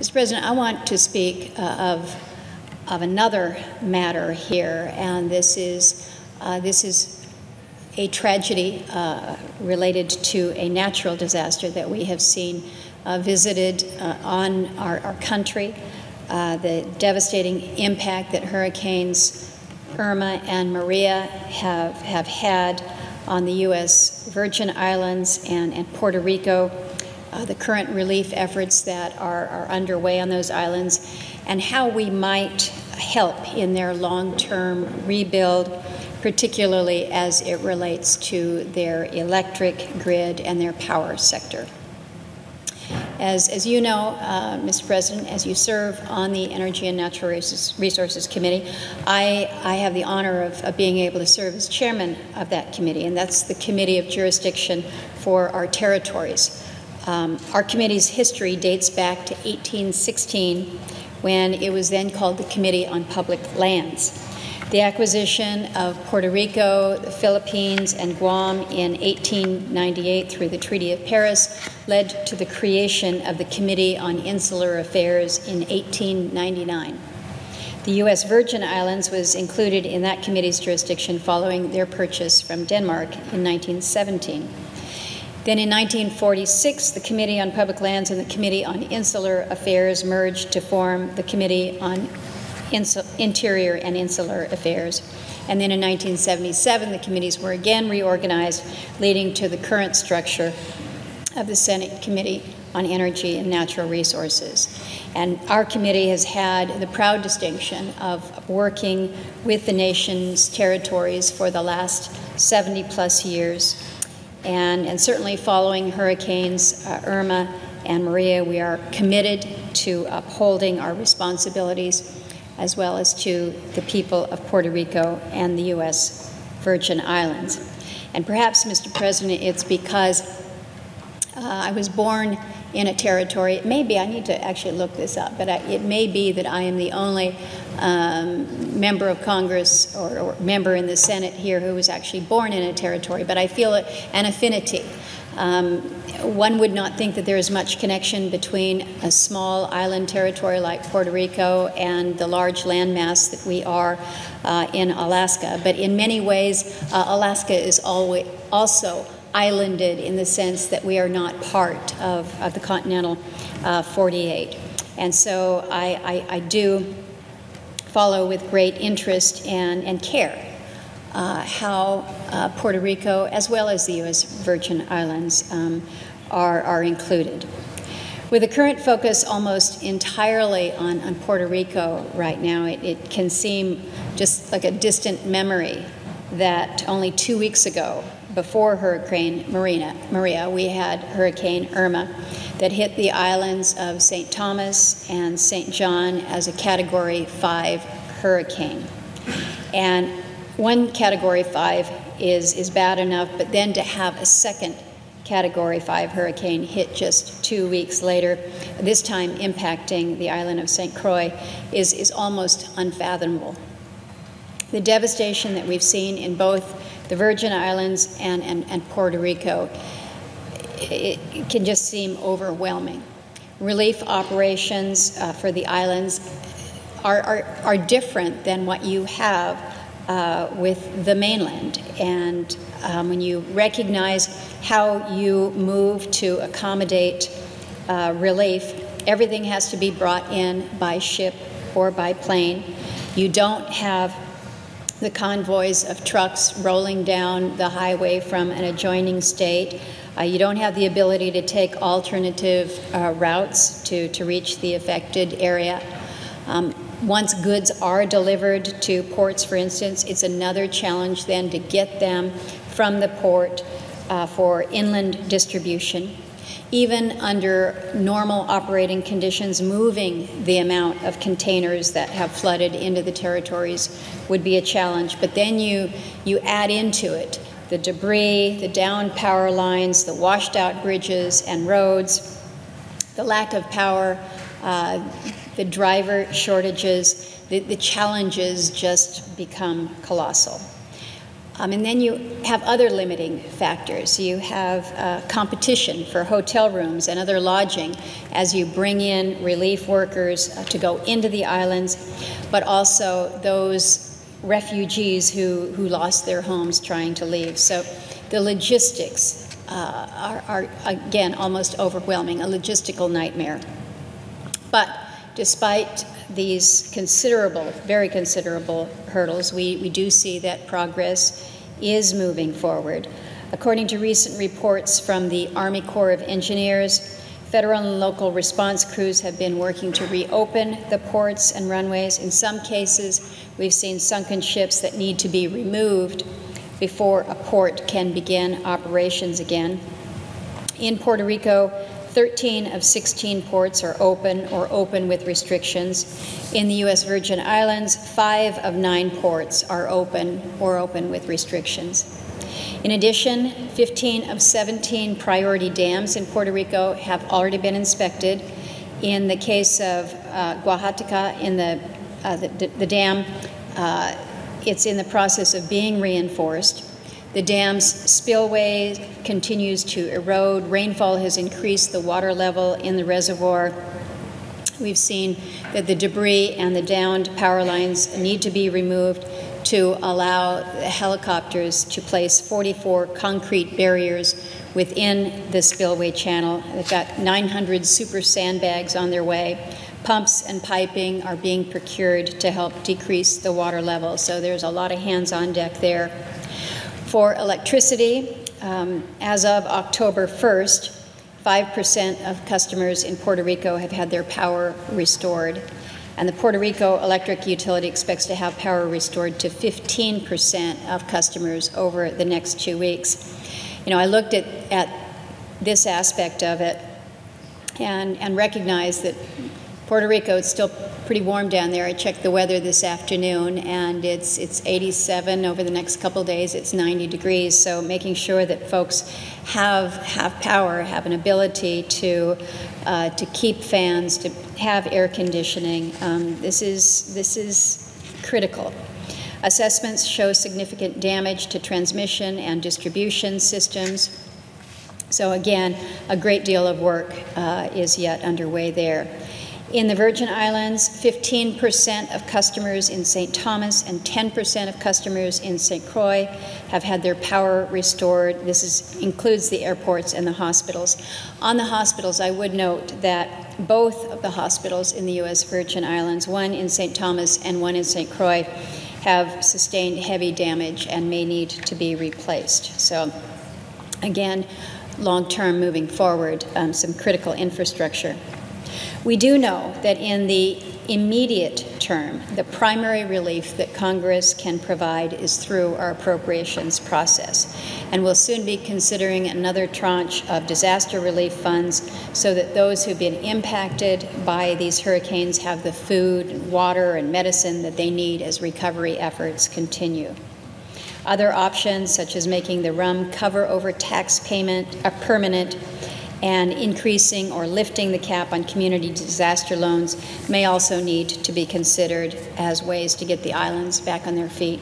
Mr. President, I want to speak of another matter here, and this is a tragedy related to a natural disaster that we have seen visited on our country. The devastating impact that hurricanes Irma and Maria have had on the U.S. Virgin Islands and Puerto Rico, the current relief efforts that are underway on those islands, and how we might help in their long-term rebuild, particularly as it relates to their electric grid and their power sector. As you know, Mr. President, as you serve on the Energy and Natural Resources Committee, I have the honor of being able to serve as chairman of that committee, and that's the committee of jurisdiction for our territories. Our committee's history dates back to 1816, when it was then called the Committee on Public Lands. The acquisition of Puerto Rico, the Philippines, and Guam in 1898 through the Treaty of Paris led to the creation of the Committee on Insular Affairs in 1899. The U.S. Virgin Islands was included in that committee's jurisdiction following their purchase from Denmark in 1917. Then in 1946, the Committee on Public Lands and the Committee on Insular Affairs merged to form the Committee on Interior and Insular Affairs. And then in 1977, the committees were again reorganized, leading to the current structure of the Senate Committee on Energy and Natural Resources. And our committee has had the proud distinction of working with the nation's territories for the last 70-plus years. And certainly following hurricanes Irma and Maria, we are committed to upholding our responsibilities as well as to the people of Puerto Rico and the U.S. Virgin Islands. And perhaps, Mr. President, it's because I was born in a territory. It may be, I need to actually look this up, but it may be that I am the only member of Congress or member in the Senate here who was actually born in a territory, but I feel an affinity. One would not think that there is much connection between a small island territory like Puerto Rico and the large landmass that we are in Alaska, but in many ways, Alaska is also islanded in the sense that we are not part of the continental 48. And so I do follow with great interest and care how Puerto Rico, as well as the U.S. Virgin Islands, are included. With the current focus almost entirely on Puerto Rico right now, it can seem just like a distant memory that only 2 weeks ago, before Hurricane Maria, we had Hurricane Irma that hit the islands of St. Thomas and St. John as a Category 5 hurricane. And one Category 5 is bad enough, but then to have a second Category 5 hurricane hit just 2 weeks later, this time impacting the island of St. Croix, is almost unfathomable. The devastation that we've seen in both the Virgin Islands and Puerto Rico, it can just seem overwhelming. Relief operations for the islands are different than what you have with the mainland. And when you recognize how you move to accommodate relief, everything has to be brought in by ship or by plane. You don't have the convoys of trucks rolling down the highway from an adjoining state. You don't have the ability to take alternative routes to reach the affected area. Once goods are delivered to ports, for instance, it's another challenge then to get them from the port for inland distribution. Even under normal operating conditions, moving the amount of containers that have flooded into the territories would be a challenge. But then you add into it the debris, the downed power lines, the washed out bridges and roads, the lack of power, the driver shortages, the challenges just become colossal. And then you have other limiting factors. You have competition for hotel rooms and other lodging as you bring in relief workers to go into the islands, but also those refugees who lost their homes trying to leave. So the logistics are, again, almost overwhelming, a logistical nightmare. But despite these considerable, very considerable hurdles, we do see that progress is moving forward. According to recent reports from the Army Corps of Engineers, federal and local response crews have been working to reopen the ports and runways. In some cases, we've seen sunken ships that need to be removed before a port can begin operations again. In Puerto Rico, 13 of 16 ports are open or open with restrictions. In the U.S. Virgin Islands, 5 of 9 ports are open or open with restrictions. In addition, 15 of 17 priority dams in Puerto Rico have already been inspected. In the case of Oaxaca, in the dam, it's in the process of being reinforced. The dam's spillway continues to erode. Rainfall has increased the water level in the reservoir. We've seen that the debris and the downed power lines need to be removed to allow the helicopters to place 44 concrete barriers within the spillway channel. They've got 900 super sandbags on their way. Pumps and piping are being procured to help decrease the water level, so there's a lot of hands on deck there. For electricity, as of October 1st, 5% of customers in Puerto Rico have had their power restored, and the Puerto Rico Electric Utility expects to have power restored to 15% of customers over the next 2 weeks. You know, I looked at this aspect of it and recognized that Puerto Rico, it's still pretty warm down there. I checked the weather this afternoon, and it's 87. Over the next couple days, it's 90 degrees. So making sure that folks have power, have an ability to keep fans, to have air conditioning. This is critical. Assessments show significant damage to transmission and distribution systems. So again, a great deal of work is yet underway there. In the Virgin Islands, 15% of customers in St. Thomas and 10% of customers in St. Croix have had their power restored. This includes the airports and the hospitals. On the hospitals, I would note that both of the hospitals in the U.S. Virgin Islands, one in St. Thomas and one in St. Croix, have sustained heavy damage and may need to be replaced. So again, long-term moving forward, some critical infrastructure. We do know that in the immediate term, the primary relief that Congress can provide is through our appropriations process. And we'll soon be considering another tranche of disaster relief funds so that those who've been impacted by these hurricanes have the food, water, and medicine that they need as recovery efforts continue. Other options, such as making the RUM cover over tax payment permanent, and increasing or lifting the cap on community disaster loans, may also need to be considered as ways to get the islands back on their feet.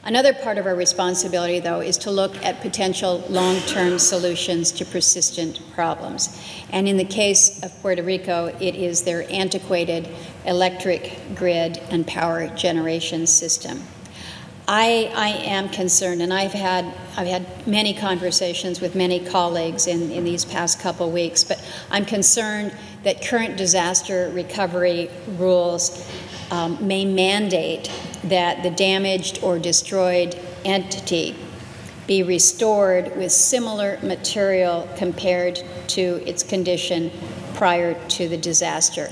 Another part of our responsibility, though, is to look at potential long-term solutions to persistent problems. And in the case of Puerto Rico, it is their antiquated electric grid and power generation system. I am concerned, and I've had many conversations with many colleagues in these past couple weeks, but I'm concerned that current disaster recovery rules may mandate that the damaged or destroyed entity be restored with similar material compared to its condition prior to the disaster.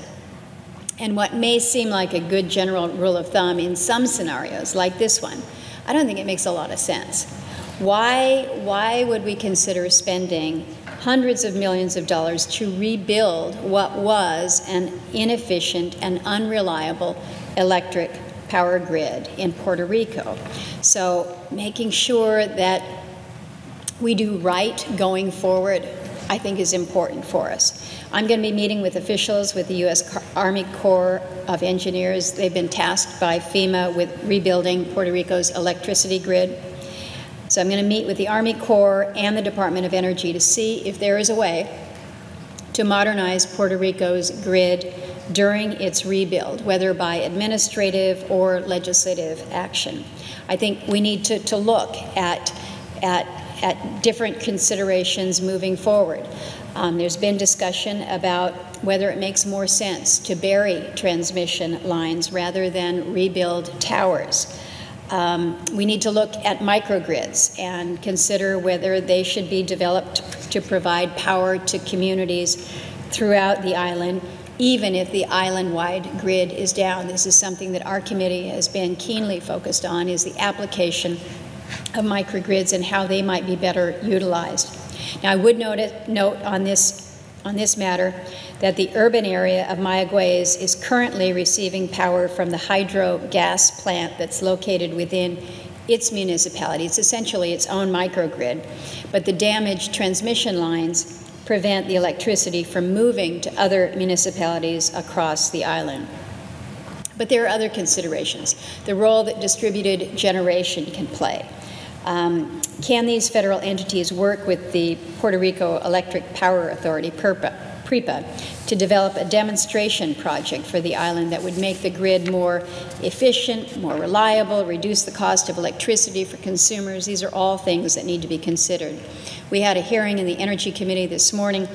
And what may seem like a good general rule of thumb in some scenarios, like this one, I don't think it makes a lot of sense. Why would we consider spending hundreds of millions of dollars to rebuild what was an inefficient and unreliable electric power grid in Puerto Rico? So making sure that we do right going forward I think is important for us. I'm going to be meeting with officials with the U.S. Army Corps of Engineers. They've been tasked by FEMA with rebuilding Puerto Rico's electricity grid. So I'm going to meet with the Army Corps and the Department of Energy to see if there is a way to modernize Puerto Rico's grid during its rebuild, whether by administrative or legislative action. I think we need to look at different considerations moving forward. There's been discussion about whether it makes more sense to bury transmission lines rather than rebuild towers. We need to look at microgrids and consider whether they should be developed to provide power to communities throughout the island, even if the island-wide grid is down. This is something that our committee has been keenly focused on, is the application of microgrids and how they might be better utilized. Now, I would note on this matter that the urban area of Mayagüez is currently receiving power from the hydro gas plant that's located within its municipality. It's essentially its own microgrid, but the damaged transmission lines prevent the electricity from moving to other municipalities across the island. But there are other considerations. The role that distributed generation can play. Can these federal entities work with the Puerto Rico Electric Power Authority, PREPA, to develop a demonstration project for the island that would make the grid more efficient, more reliable, reduce the cost of electricity for consumers? These are all things that need to be considered. We had a hearing in the Energy Committee this morning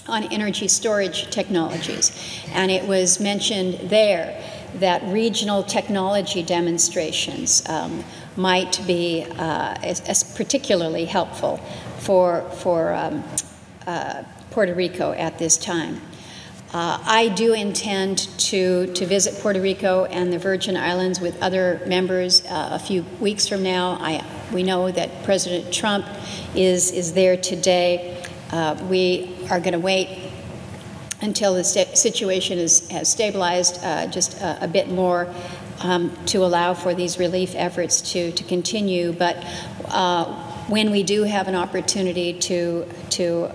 on energy storage technologies, and it was mentioned there that regional technology demonstrations might be particularly helpful for Puerto Rico at this time. I do intend to visit Puerto Rico and the Virgin Islands with other members a few weeks from now. We know that President Trump is there today. We are going to wait until the situation has stabilized just a bit more to allow for these relief efforts to continue. But when we do have an opportunity to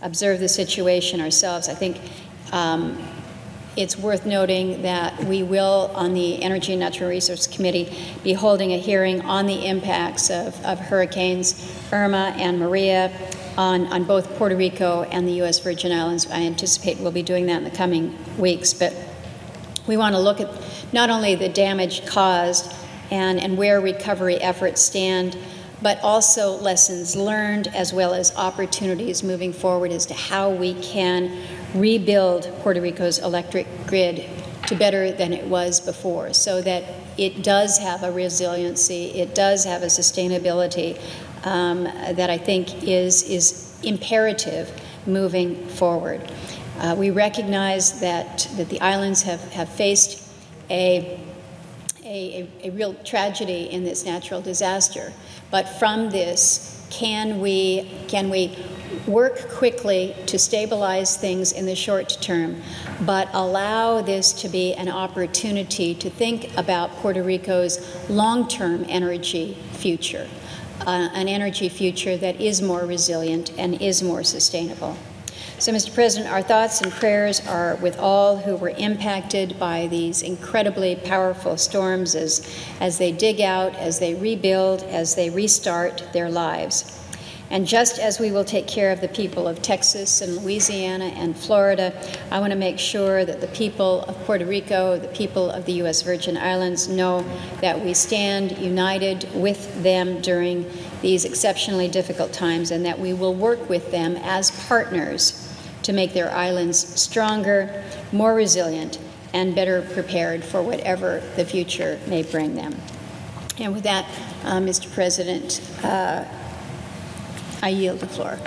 observe the situation ourselves, I think it's worth noting that we will, on the Energy and Natural Resources Committee, be holding a hearing on the impacts of Hurricanes Irma and Maria on both Puerto Rico and the U.S. Virgin Islands. I anticipate we'll be doing that in the coming weeks. But we want to look at not only the damage caused and where recovery efforts stand, but also lessons learned as well as opportunities moving forward as to how we can rebuild Puerto Rico's electric grid to better than it was before, so that it does have a resiliency, it does have a sustainability that I think is imperative moving forward. We recognize that the islands have faced a real tragedy in this natural disaster. But from this, can we work quickly to stabilize things in the short term, but allow this to be an opportunity to think about Puerto Rico's long-term energy future, an energy future that is more resilient and is more sustainable. So, Mr. President, our thoughts and prayers are with all who were impacted by these incredibly powerful storms as they dig out, as they rebuild, as they restart their lives. And just as we will take care of the people of Texas and Louisiana and Florida, I want to make sure that the people of Puerto Rico, the people of the U.S. Virgin Islands know that we stand united with them during these exceptionally difficult times, and that we will work with them as partners to make their islands stronger, more resilient, and better prepared for whatever the future may bring them. And with that, Mr. President, I yield the floor.